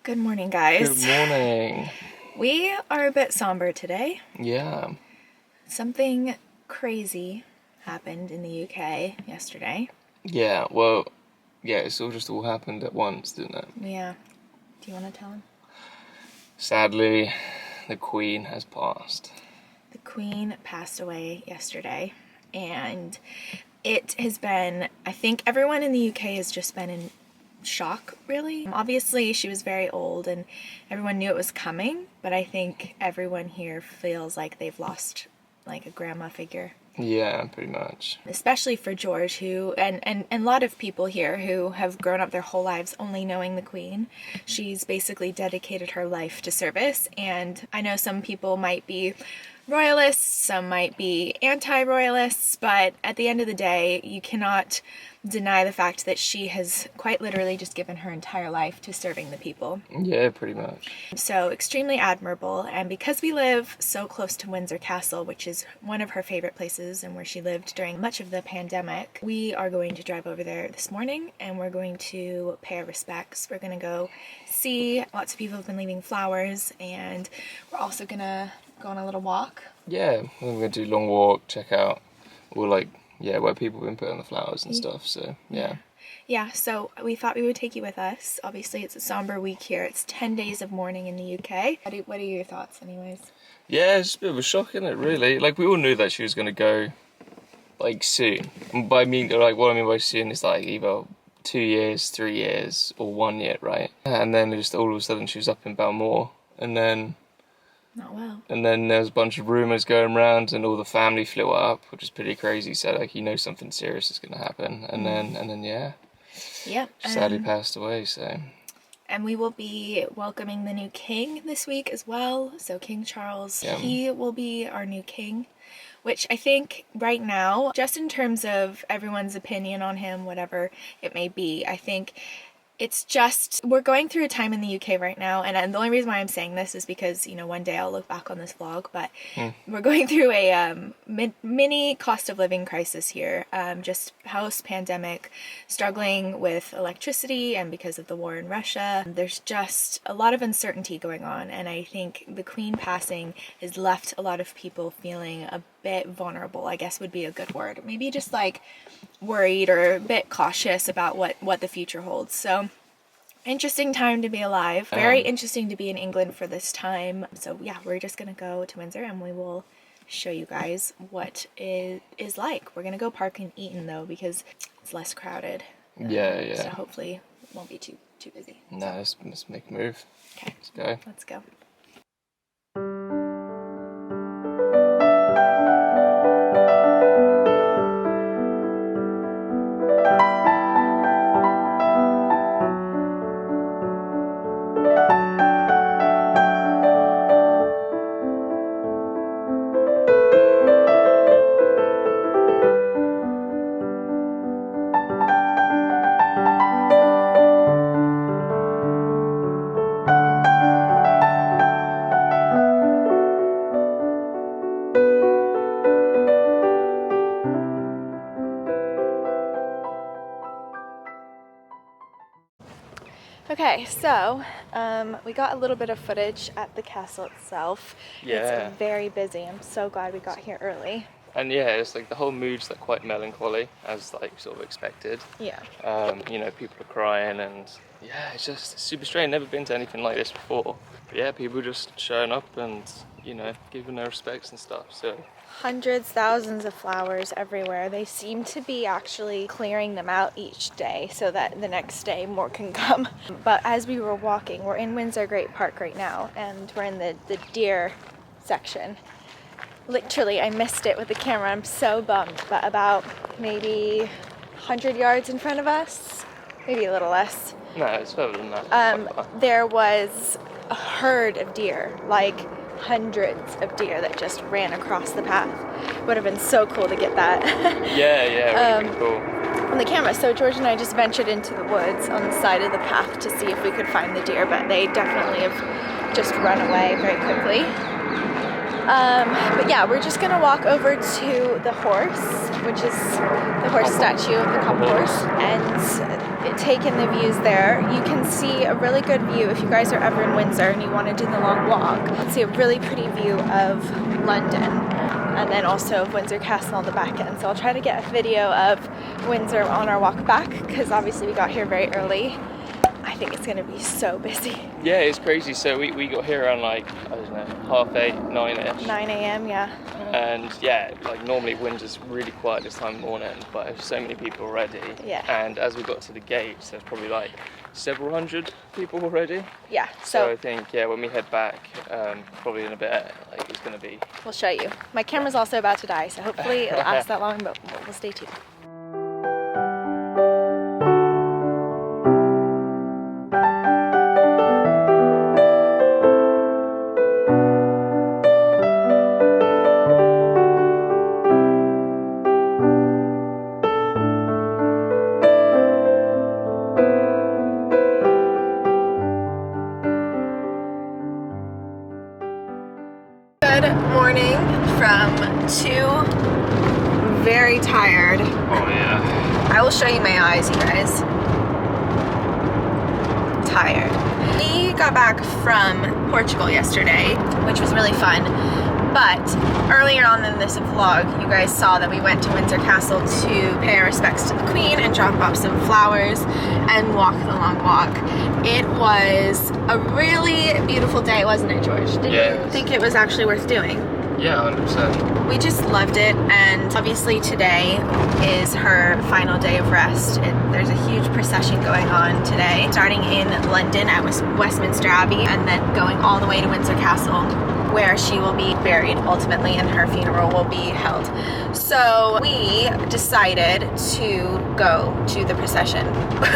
Good morning, guys. Good morning. We are a bit somber today. Yeah. Something crazy happened in the UK yesterday. Yeah, well, yeah, it's all happened at once, didn't it? Yeah. Do you want to tell him? Sadly, the Queen has passed. The Queen passed away yesterday, and it has been, I think everyone in the UK has just been in shock, really. Obviously, she was very old and everyone knew it was coming, but I think everyone here feels like they've lost like a grandma figure. Yeah, pretty much. Especially for George, who, and a lot of people here who have grown up their whole lives only knowing the Queen. She's basically dedicated her life to service, and I know some people might be royalists, some might be anti-royalists, but at the end of the day, you cannot deny the fact that she has quite literally just given her entire life to serving the people. Yeah, pretty much. So extremely admirable, and because we live so close to Windsor Castle, which is one of her favorite places and where she lived during much of the pandemic, we are going to drive over there this morning and we're going to pay our respects. We're going to go see. Lots of people have been leaving flowers, and we're also going to go on a little walk. Yeah, we're going to do a long walk, check out all where people have been putting the flowers and stuff, so yeah. Yeah, so we thought we would take you with us. Obviously, it's a somber week here. It's 10 days of mourning in the UK. What are your thoughts, anyways? Yeah, it's a bit of a shock, isn't it, really? Like, we all knew that she was going to go, soon. And what I mean by soon is, either 2 years, 3 years, or 1 year, right? And then just all of a sudden she was up in Balmoor, and then... Not well. And then there was a bunch of rumours going around, and all the family flew up, which is pretty crazy. So something serious is going to happen, and then yeah, sadly passed away. So, and we will be welcoming the new king this week as well. So King Charles, he will be our new king, which I think right now, just in terms of everyone's opinion on him, whatever it may be, I think it's just, we're going through a time in the UK right now, and the only reason why I'm saying this is because, one day I'll look back on this vlog, but we're going through a mini cost of living crisis here, just post-pandemic, struggling with electricity, and because of the war in Russia, there's just a lot of uncertainty going on, and I think the Queen passing has left a lot of people feeling a bit vulnerable, I guess would be a good word. Maybe just worried or a bit cautious about what the future holds. So interesting time to be alive. Very interesting to be in England for this time. So yeah, we're just gonna go to Windsor and we will show you guys what it is like. We're gonna go park in Eton though, because it's less crowded. Yeah. So hopefully it won't be too busy. No, let's make a move. Okay. Let's go. Let's go. Okay, so we got a little bit of footage at the castle itself. Yeah. It's very busy. I'm so glad we got here early. And yeah, it's the whole mood's quite melancholy, as sort of expected. Yeah. People are crying, and yeah, it's just super strange. Never been to anything like this before. But yeah, people just showing up and giving their respects and stuff. So hundreds, thousands of flowers everywhere. They seem to be actually clearing them out each day so that the next day more can come. But as we were walking, we're in Windsor Great Park right now, and we're in the deer section. Literally, I missed it with the camera. I'm so bummed, but about maybe 100 yards in front of us, maybe a little less. No, it's further than that. There was a herd of deer, hundreds of deer that just ran across the path. Would have been so cool to get that. Yeah, it would have been cool. On the camera. So George and I just ventured into the woods on the side of the path to see if we could find the deer, but they definitely have just run away very quickly. But yeah, we're just gonna walk over to the horse, which is the horse statue of the couple horse, and take in the views there. You can see a really good view if you guys are ever in Windsor and you want to do the long walk. You can see a really pretty view of London, and then also of Windsor Castle on the back end. So I'll try to get a video of Windsor on our walk back, because obviously we got here very early. I think it's gonna be so busy. Yeah, it's crazy. So we got here around like, I don't know, 8:30, 9ish. 9 a.m. yeah. And yeah, like normally Windsor's really quiet this time of morning, but there's so many people already. Yeah. And as we got to the gates, there's probably like several hundred people already. Yeah. So I think, yeah, when we head back, probably in a bit, like it's gonna be. We'll show you. My camera's also about to die, so hopefully it'll last that long, but we'll stay tuned. Good morning from two very tired. Oh yeah. I will show you my eyes, you guys. Tired. We got back from Portugal yesterday, which was really fun. But earlier on in this vlog, you guys saw that we went to Windsor Castle to pay our respects to the Queen and drop off some flowers and walk the long walk. It was a really beautiful day, wasn't it, George? Did you think it was actually worth doing? Yeah, 100%. We just loved it, and obviously today is her final day of rest. There's a huge procession going on today, starting in London at Westminster Abbey and then going all the way to Windsor Castle, where she will be buried ultimately and her funeral will be held. So we decided to go to the procession.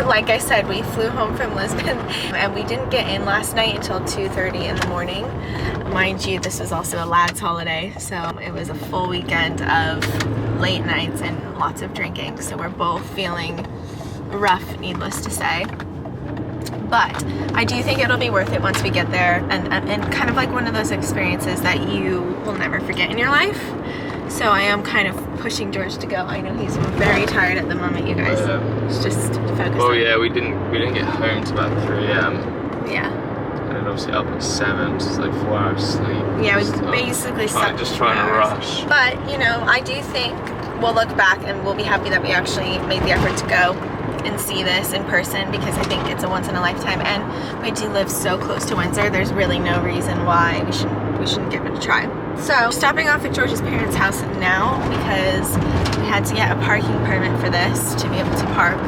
Like I said, we flew home from Lisbon and we didn't get in last night until 2:30 in the morning. Mind you, this was also a lad's holiday, so it was a full weekend of late nights and lots of drinking. So we're both feeling rough, needless to say. But I do think it'll be worth it once we get there, and kind of like one of those experiences that you will never forget in your life. So I am kind of pushing George to go. I know he's very tired at the moment, you guys. It's just focus. Oh yeah, we didn't get home till about 3 a.m. Yeah. And then obviously up at 7, so it's like 4 hours sleep. Yeah, we basically slept just trying to rush. But you know, I do think we'll look back and we'll be happy that we actually made the effort to go and see this in person, because I think it's a once in a lifetime, and we do live so close to Windsor. There's really no reason why we shouldn't give it a try. So stopping off at George's parents' house now, because we had to get a parking permit for this to be able to park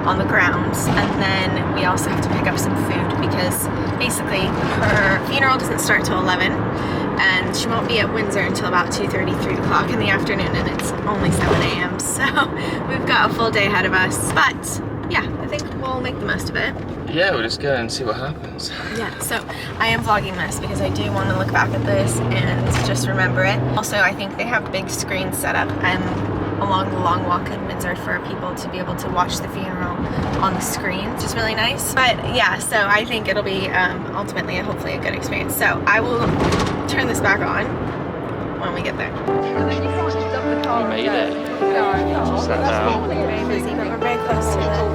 on the grounds, and then we also have to pick up some food because basically her funeral doesn't start till 11 and she won't be at Windsor until about 2:30, 3 o'clock in the afternoon, and it's only 7 a.m. So we've got a full day ahead of us, but yeah, I think we'll make the most of it. Yeah, we'll just go and see what happens. Yeah, so I am vlogging this because I do want to look back at this and just remember it. Also, I think they have big screens set up along the long walk in Windsor for people to be able to watch the funeral on the screen, which is really nice. But yeah, so I think it'll be ultimately hopefully a good experience. So I will turn this back on when we get there. We made it. Sat down. Very busy, but we're very close to the gate.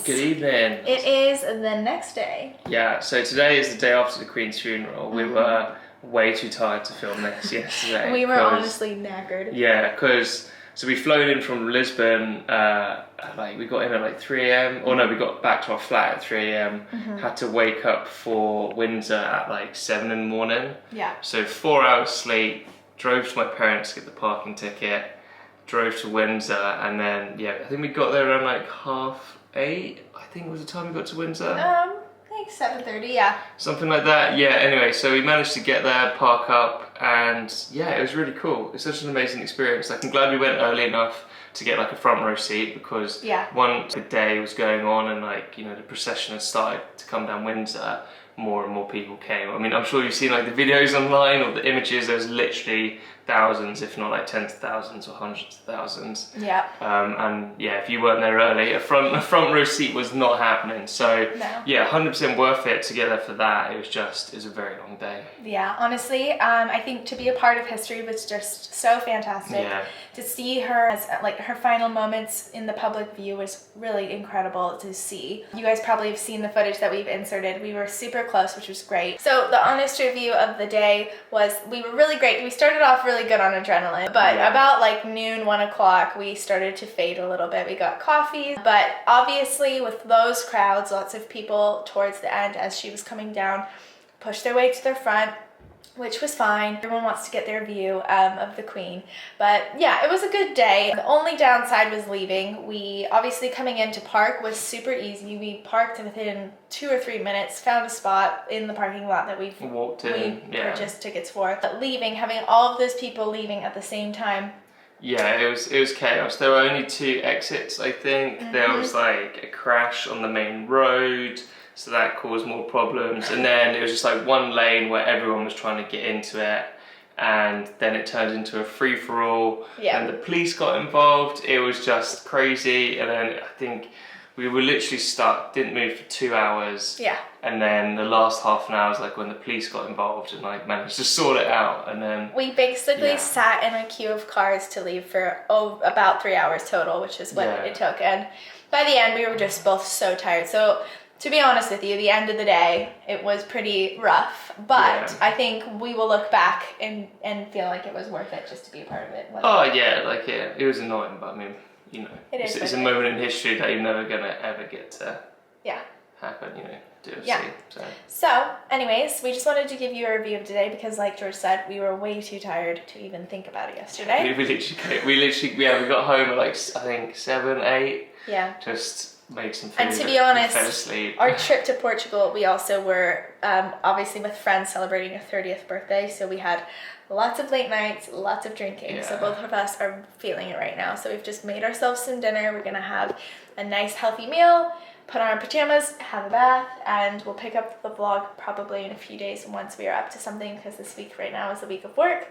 Good evening. It is the next day. Yeah, so today is the day after the Queen's funeral. We were way too tired to film this yesterday. We were honestly knackered. Yeah, so we flown in from Lisbon, we got in at like 3 a.m. Or no, we got back to our flat at 3 a.m. Had to wake up for Windsor at like 7 in the morning. Yeah. So 4 hours sleep, drove to my parents to get the parking ticket, drove to Windsor, and then, yeah, I think we got there around like 8:30, I think was the time we got to Windsor. Like 7:30, yeah. Something like that, yeah. Anyway, so we managed to get there, park up, and yeah, it was really cool. It's such an amazing experience. Like, I'm glad we went early enough to get like a front row seat, because once the day was going on and like, you know, the procession had started to come down Windsor, more and more people came. I mean, I'm sure you've seen like the videos online or the images. There's literally thousands, if not like tens of thousands or hundreds of thousands. Yeah. And yeah, if you weren't there early, a front row seat was not happening. So yeah, 100% worth it to get there for that. It was a very long day. Yeah, honestly, I think to be a part of history was just so fantastic. Yeah. To see her as like her final moments in the public view was really incredible to see. You guys probably have seen the footage that we've inserted. We were super close, which was great. So the honest review of the day was we were really great. We started off really good on adrenaline, but about like noon, 1 o'clock, we started to fade a little bit. We got coffee, but obviously with those crowds, lots of people towards the end as she was coming down pushed their way to the front, which was fine. Everyone wants to get their view of the Queen. But yeah, it was a good day. The only downside was leaving. We obviously coming in to park was super easy. We parked within 2 or 3 minutes, found a spot in the parking lot that we purchased tickets for. But leaving, having all of those people leaving at the same time. Yeah, it was chaos. There were only 2 exits, I think. There was like a crash on the main road, so that caused more problems. And then it was just like one lane where everyone was trying to get into it, and then it turned into a free-for-all, and the police got involved. It was just crazy. And then I think we were literally stuck, didn't move for 2 hours. Yeah. And then the last half an hour was like when the police got involved and like managed to sort it out. And then we basically sat in a queue of cars to leave for about 3 hours total, which is what it took. And by the end, we were just both so tired. So to be honest with you, the end of the day, it was pretty rough. But I think we will look back and feel like it was worth it just to be a part of it. It was annoying, but I mean, you know, it's a moment in history that you're never gonna ever get to happen, you know, So anyways, we just wanted to give you a review of today because like George said, we were way too tired to even think about it yesterday. We got home at like, I think 7, 8. Yeah. Just made some food and to be honest, fell asleep. Our trip to Portugal, we also were obviously with friends celebrating a 30th birthday, so we had lots of late nights, lots of drinking. So both of us are feeling it right now. So we've just made ourselves some dinner. We're gonna have a nice healthy meal, put on our pajamas, have a bath, and we'll pick up the vlog probably in a few days once we are up to something, because this week right now is a week of work.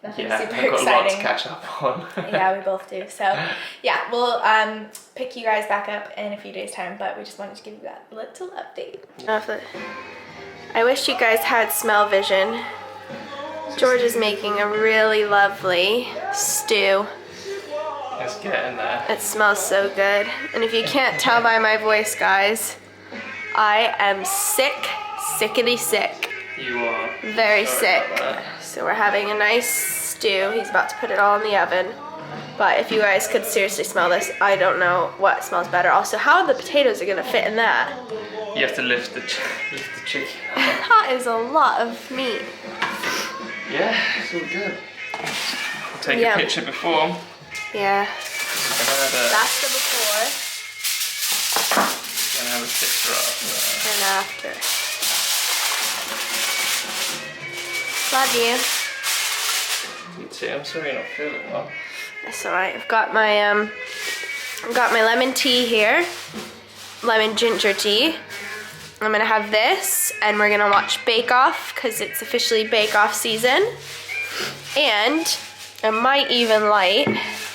Nothing super exciting. I've got a lot to catch up on. Yeah, we both do. So yeah, we'll pick you guys back up in a few days time, but we just wanted to give you that little update. I wish you guys had smell vision. George is making a really lovely stew. It's getting there. It smells so good. And if you can't tell by my voice, guys, I am sickity sick. You are. Very sick. So we're having a nice stew. He's about to put it all in the oven. But if you guys could seriously smell this, I don't know what smells better. Also, how the potatoes are gonna fit in that? You have to lift the chicken. That is a lot of meat. Yeah, it's all good. I'll take a picture before. Yeah. That's the before. Gonna have a picture after. And after. Love you. You too. I'm sorry you're not feeling well. That's alright. I've got my lemon tea here. Lemon ginger tea. I'm gonna have this, and we're gonna watch Bake Off because it's officially Bake Off season. And I might even light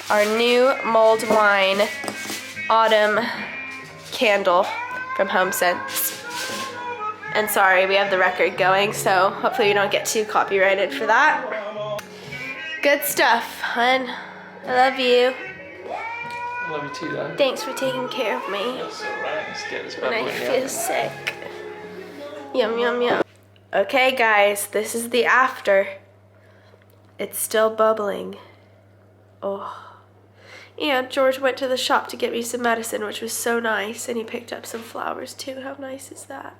our new mulled wine autumn candle from HomeSense. And sorry, we have the record going, so hopefully we don't get too copyrighted for that. Good stuff, hun. I love you. I love you too, though. Thanks for taking care of me. That's alright. Let's get this bad When boy I in the feel oven. sick. Yum, yum, yum. Okay, guys, this is the after. It's still bubbling. Oh. And George went to the shop to get me some medicine, which was so nice. And he picked up some flowers, too. How nice is that?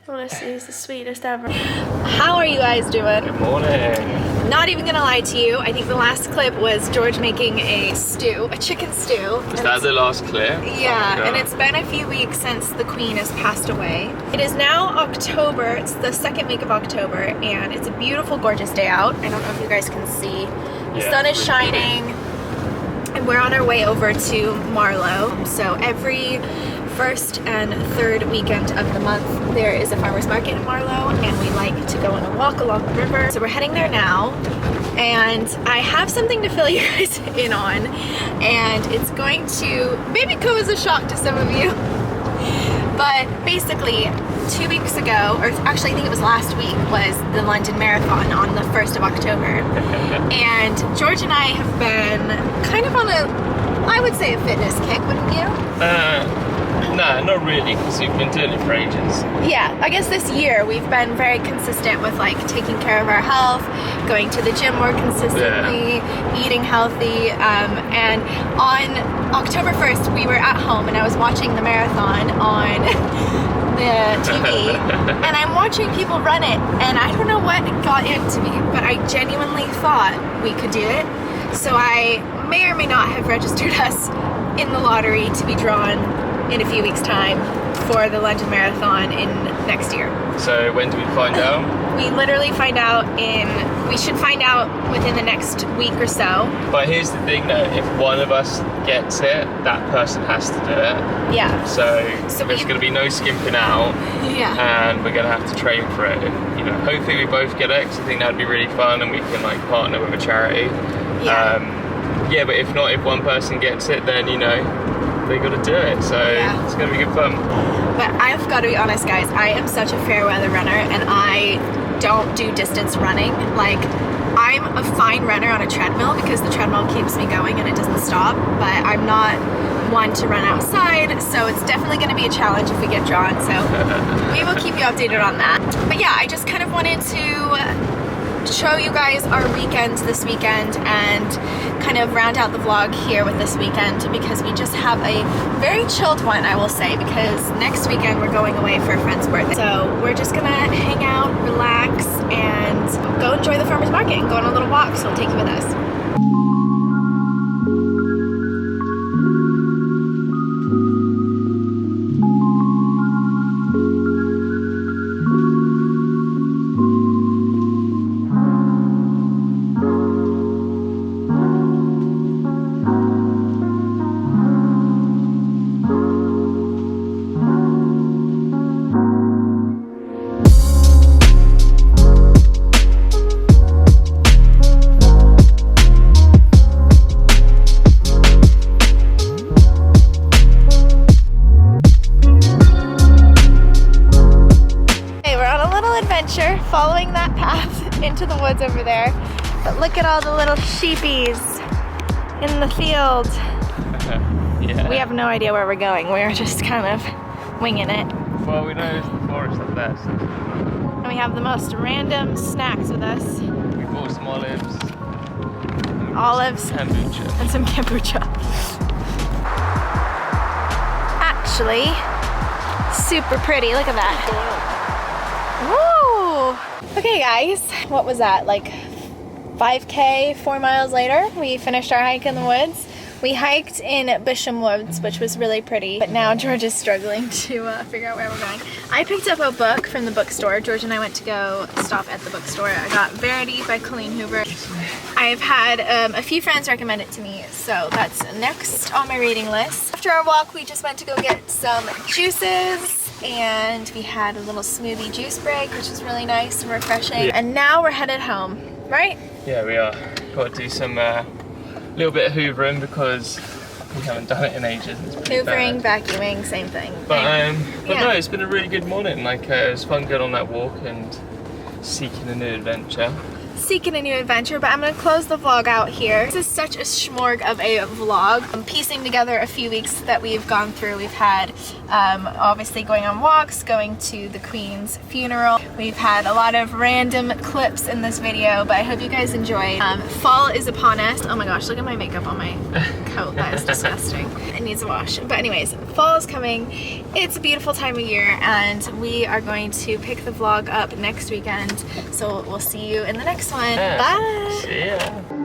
Honestly, he's the sweetest ever. How are you guys doing? Good morning. Not even gonna lie to you, I think the last clip was George making a stew, a chicken stew. Is that the last clip? Yeah, Oh, and it's been a few weeks since the Queen has passed away. It is now October, it's the second week of October, and it's a beautiful, gorgeous day out. I don't know if you guys can see. The sun is shining, and we're on our way over to Marlow. So every first and third weekend of the month there is a farmer's market in Marlow, and we like to go on a walk along the river. So we're heading there now, and I have something to fill you guys in on, and it's going to maybe come as a shock to some of you. But basically, 2 weeks ago, or actually I think it was last week, was the London Marathon on the 1st of October. And George and I have been kind of on a, I would say, a fitness kick, wouldn't you? Nah, not really, because we've been doing it for ages. Yeah, I guess this year we've been very consistent with like taking care of our health, going to the gym more consistently, eating healthy, and on October 1st we were at home and I was watching the marathon on the TV, and I'm watching people run it, and I don't know what got into me, but I genuinely thought we could do it. So I may or may not have registered us in the lottery to be drawn in a few weeks' time for the London Marathon in next year. So when do we find out? We literally we should find out within the next week or so. But here's the thing though, if one of us gets it, that person has to do it. Yeah. So there's going to be no skimping out. Yeah. And we're going to have to train for it. And, you know, hopefully we both get it, because I think that'd be really fun, and we can like partner with a charity. Yeah. Yeah, but if not, if one person gets it, then, you know, they got to do it. So it's going to be good fun. But I've got to be honest, guys, I am such a fair weather runner, and I don't do distance running. Like, I'm a fine runner on a treadmill because the treadmill keeps me going and it doesn't stop, but I'm not one to run outside, so it's definitely going to be a challenge if we get drawn, so we will keep you updated on that. But yeah, I just kind of wanted to show you guys our weekend this weekend and kind of round out the vlog here with this weekend, because we just have a very chilled one, I will say, because next weekend we're going away for a friend's birthday. So we're just gonna hang out, relax, and go enjoy the farmer's market and go on a little walk, so we'll take you with us. Following that path into the woods over there, but look at all the little sheepies in the field. Yeah. We have no idea where we're going. We're just kind of winging it. Well, we know there's the forest up there, so. And we have the most random snacks with us. We bought some olives. Kombucha. And some kombucha. Actually, super pretty. Look at that. Woo! Okay guys, what was that, like 5K, 4 miles later, we finished our hike in the woods. We hiked in Bisham Woods, which was really pretty, but now George is struggling to figure out where we're going. I picked up a book from the bookstore. George and I went to go stop at the bookstore. I got Verity by Colleen Hoover. I've had a few friends recommend it to me, so that's next on my reading list. After our walk, we just went to go get some juices, and we had a little smoothie juice break, which was really nice and refreshing. Yeah. And now we're headed home, right? Yeah, we are. Got to do some little bit of hoovering because we haven't done it in ages. Hoovering, vacuuming, same thing. But no, it's been a really good morning. Like it was fun going on that walk and seeking a new adventure. seeking a new adventure, but I'm gonna close the vlog out here. This is such a smorg of a vlog. I'm piecing together a few weeks that we've gone through. We've had obviously going on walks, going to the Queen's funeral. We've had a lot of random clips in this video, but I hope you guys enjoyed. Fall is upon us. Oh my gosh, look at my makeup on my coat. That is disgusting. It needs a wash. But anyways, fall is coming. It's a beautiful time of year, and we are going to pick the vlog up next weekend. So we'll see you in the next one. Bye! See ya!